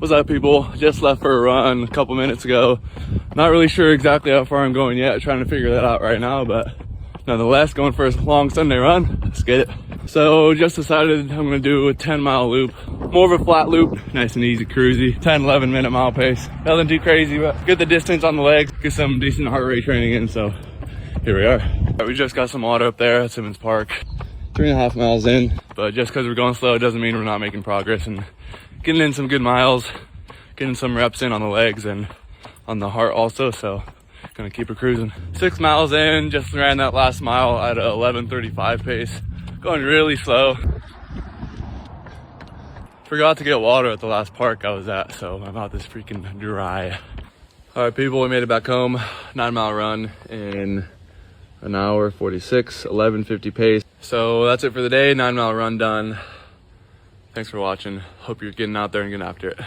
What's up, people? Just left for a run a couple minutes ago. Not really sure exactly how far I'm going yet, trying to figure that out right now, but nonetheless, going for a long Sunday run. Let's get it. So just decided I'm gonna do a 10-mile loop, more of a flat loop, nice and easy, cruisy, 10-11 minute mile pace. Nothing too crazy, but get the distance on the legs, get some decent heart rate training in. So here we are. We just got some water up there at Simmons Park, 3.5 miles in, but just because we're going slow doesn't mean we're not making progress and getting in some good miles, getting some reps in on the legs and on the heart also. So gonna keep it cruising. 6 miles in, just ran that last mile at a 11:35 pace, going really slow. Forgot to get water at the last park I was at, so my mouth is freaking dry. All right, people, we made it back home. 9-mile run in an hour 46, 11:50 pace. So that's it for the day. 9-mile run done. Thanks for watching. Hope you're getting out there and getting after it.